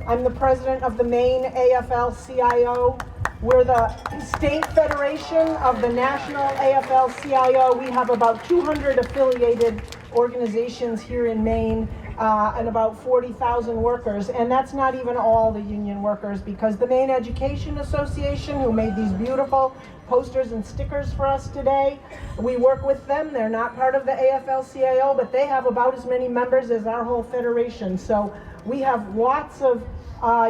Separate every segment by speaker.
Speaker 1: I'm the president of the Maine AFL-CIO. We're the state federation of the national AFL-CIO. We have about 200 affiliated organizations here in Maine and about 40,000 workers. And that's not even all the union workers, because the Maine Education Association, who made these beautiful posters and stickers for us today, we work with them. They're not part of the AFL-CIO, but they have about as many members as our whole federation. So we have lots of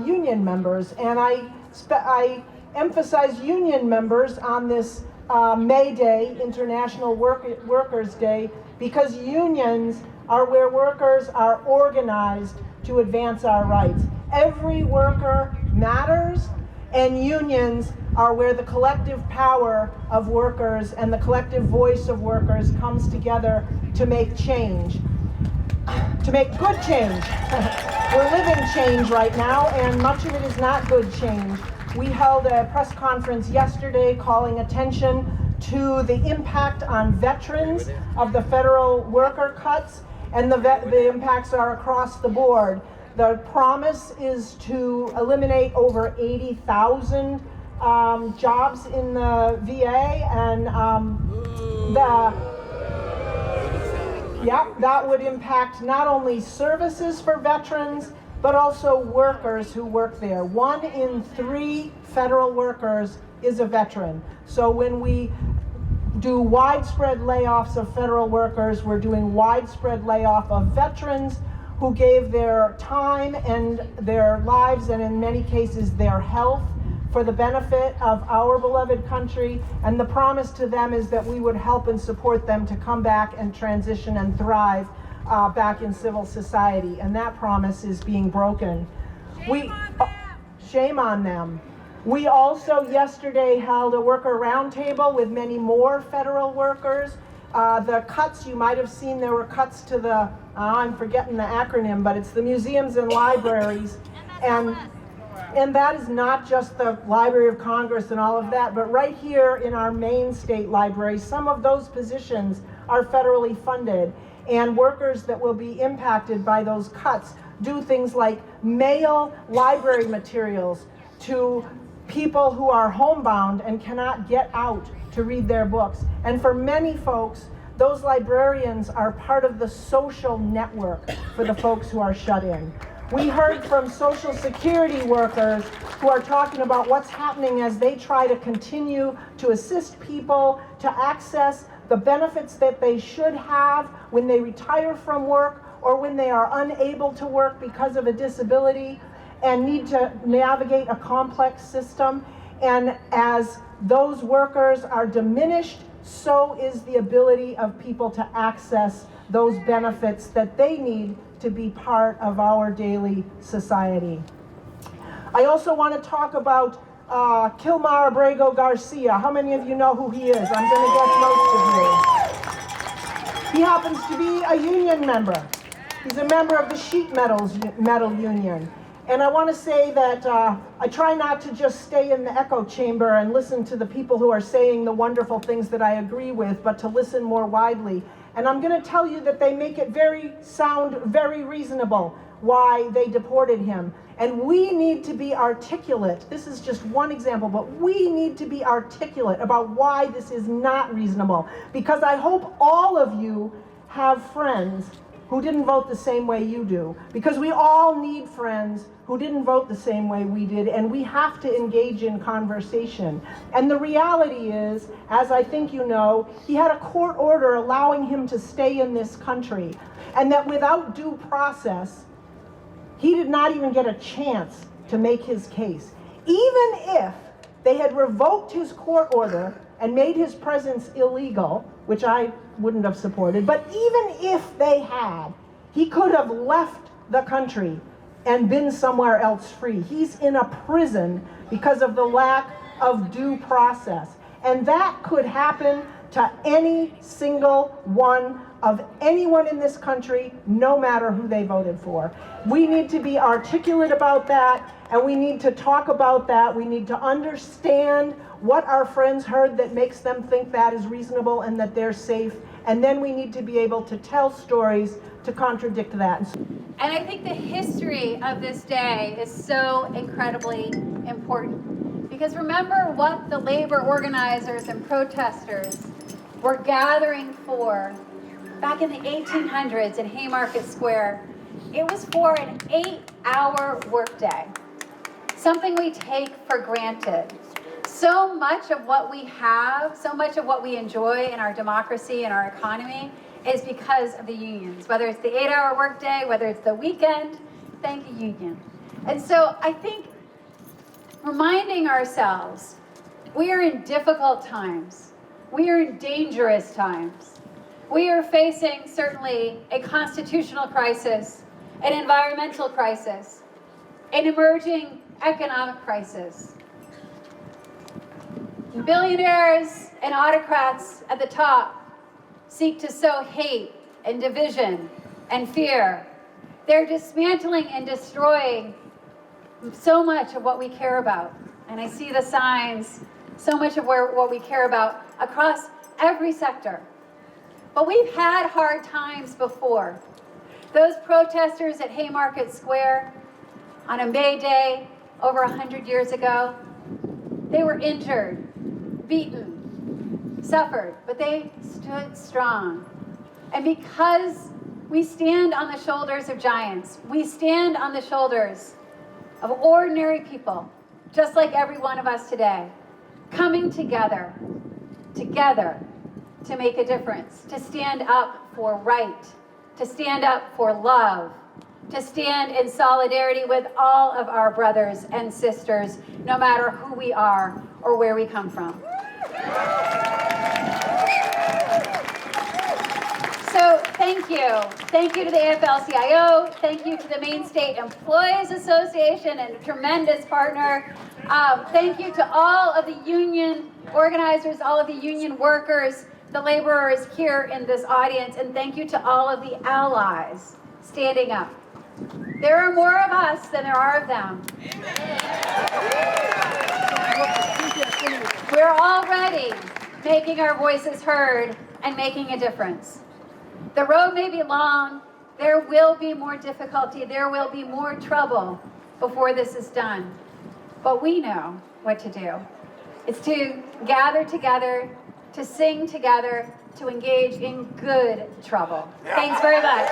Speaker 1: union members, and I emphasize union members on this May Day, International Workers' Day, because unions are where workers are organized to advance our rights. Every worker matters, and unions are where the collective power of workers and the collective voice of workers comes together to make change, to make good change. We're living change right now, and much of it is not good change. We held a press conference yesterday calling attention to the impact on veterans of the federal worker cuts, and the impacts are across the board. The promise is to eliminate over 80,000 jobs in the VA, and that would impact not only services for veterans, but also workers who work there. 1 in 3 federal workers is a veteran. So when we do widespread layoffs of federal workers, we're doing widespread layoff of veterans who gave their time and their lives, and in many cases their health, for the benefit of our beloved country. And the promise to them is that we would help and support them to come back and transition and thrive back in civil society. And that promise is being broken. Shame on them. We also yesterday held a worker roundtable with many more federal workers. The cuts, you might have seen there were cuts to the, I'm forgetting the acronym, but it's the museums and libraries. And that is not just the Library of Congress and all of that, but right here in our Maine State Library, some of those positions are federally funded. And workers that will be impacted by those cuts do things like mail library materials to people who are homebound and cannot get out to read their books. And for many folks, those librarians are part of the social network for the folks who are shut in. We heard from Social Security workers who are talking about what's happening as they try to continue to assist people to access the benefits that they should have when they retire from work or when they are unable to work because of a disability and need to navigate a complex system. And as those workers are diminished, so is the ability of people to access those benefits that they need to be part of our daily society. I also want to talk about Kilmar Abrego Garcia. How many of you know who he is? I'm going to guess most of you. He happens to be a union member. He's a member of the sheet metal union. And I want to say that I try not to just stay in the echo chamber and listen to the people who are saying the wonderful things that I agree with, but to listen more widely. And I'm going to tell you that they make it sound very reasonable why they deported him. And we need to be articulate. This is just one example, but we need to be articulate about why this is not reasonable. Because I hope all of you have friends who didn't vote the same way you do. Because we all need friends who didn't vote the same way we did, and we have to engage in conversation. And the reality is, as I think you know, he had a court order allowing him to stay in this country, and that without due process, he did not even get a chance to make his case. Even if they had revoked his court order and made his presence illegal, which I wouldn't have supported, but even if they had, he could have left the country and been somewhere else free. He's in a prison because of the lack of due process. And that could happen to any single one of anyone in this country, no matter who they voted for. We need to be articulate about that, and we need to talk about that. We need to understand what our friends heard that makes them think that is reasonable and that they're safe, and then we need to be able to tell stories to contradict that.
Speaker 2: And I think the history of this day is so incredibly important, because remember what the labor organizers and protesters were gathering for back in the 1800s in Haymarket Square. It was for an 8-hour workday, something we take for granted. So much of what we have, so much of what we enjoy in our democracy and our economy is because of the unions, whether it's the 8-hour workday, whether it's the weekend. Thank you, union. And so I think reminding ourselves, we are in difficult times. We are in dangerous times. We are facing certainly a constitutional crisis, an environmental crisis, an emerging economic crisis. Billionaires and autocrats at the top seek to sow hate and division and fear. They're dismantling and destroying so much of what we care about. And I see the signs, so much of what we care about across every sector. But we've had hard times before. Those protesters at Haymarket Square on a May Day over 100 years ago, they were injured, beaten, suffered, but they stood strong. And because we stand on the shoulders of giants, we stand on the shoulders of ordinary people, just like every one of us today, coming together to make a difference, to stand up for right, to stand up for love, to stand in solidarity with all of our brothers and sisters, no matter who we are or where we come from. So thank you. Thank you to the AFL-CIO. Thank you to the Maine State Employees Association and a tremendous partner. Thank you to all of the union organizers, all of the union workers, the laborers here in this audience, and thank you to all of the allies standing up. There are more of us than there are of them. We're already making our voices heard and making a difference. The road may be long, there will be more difficulty, there will be more trouble before this is done. But we know what to do. It's to gather together, to sing together, to engage in good trouble. Thanks very much.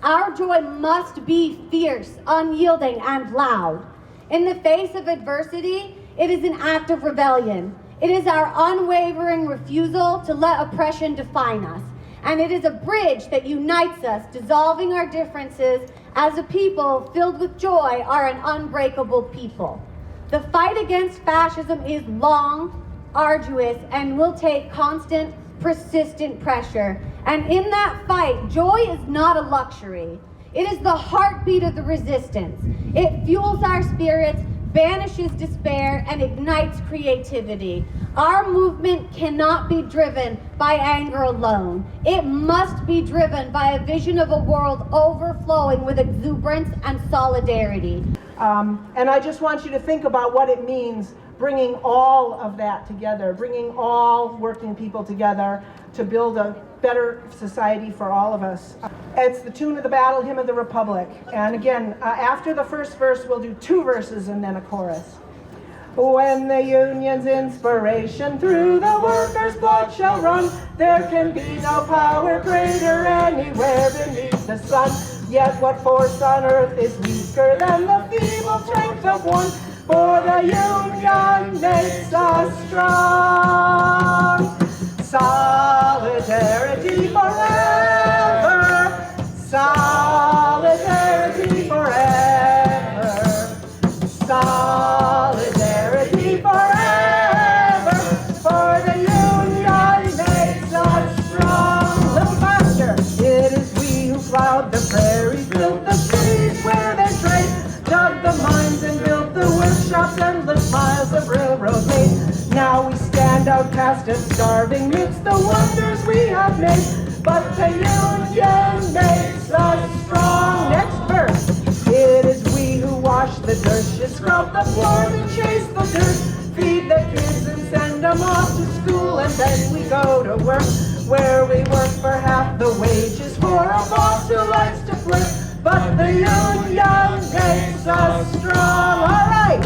Speaker 3: Our joy must be fierce, unyielding, and loud. In the face of adversity, it is an act of rebellion. It is our unwavering refusal to let oppression define us. And it is a bridge that unites us, dissolving our differences. As a people filled with joy are an unbreakable people. The fight against fascism is long, arduous, and will take constant, persistent pressure. And in that fight, joy is not a luxury. It is the heartbeat of the resistance. It fuels our spirits, banishes despair, and ignites creativity. Our movement cannot be driven by anger alone. It must be driven by a vision of a world overflowing with exuberance and solidarity.
Speaker 1: And I just want you to think about what it means bringing all of that together, bringing all working people together to build a better society for all of us. It's the tune of the Battle Hymn of the Republic. And again, after the first verse, we'll do 2 verses and then a chorus. When the union's inspiration through the workers' blood shall run, there can be no power greater anywhere beneath the sun. Yet what force on earth is weaker than the feeble strength of one? For the union makes us strong. Solidarity forever. Solidarity forever. Solidarity forever. For the union makes us strong. A little faster. It is we who plowed the prairies, built the cities where they trade, dug the mines and built the workshops, endless miles of railroad made. Now we stand outcast and starving midst the wonders we have made. but the union makes us strong. Next verse. It is we who wash the dishes, scrub the floors and chase the dirt, feed the kids and send them off to school, and then we go to work, where we work for half the wages for a boss who likes to flirt, but the union makes us strong. All right.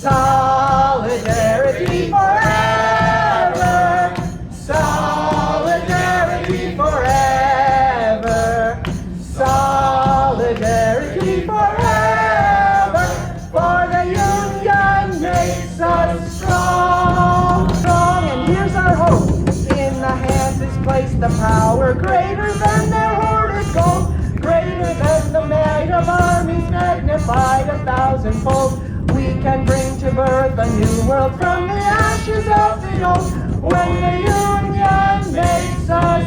Speaker 1: Solidarity forever. Solidarity forever. Solidarity forever. For the union makes us strong. Strong, and here's our hope. In the hands is placed the power greater than their hoarded gold, greater than the might of armies magnified 1,000-fold. We can bring to birth a new world from the ashes of the old, when the union makes us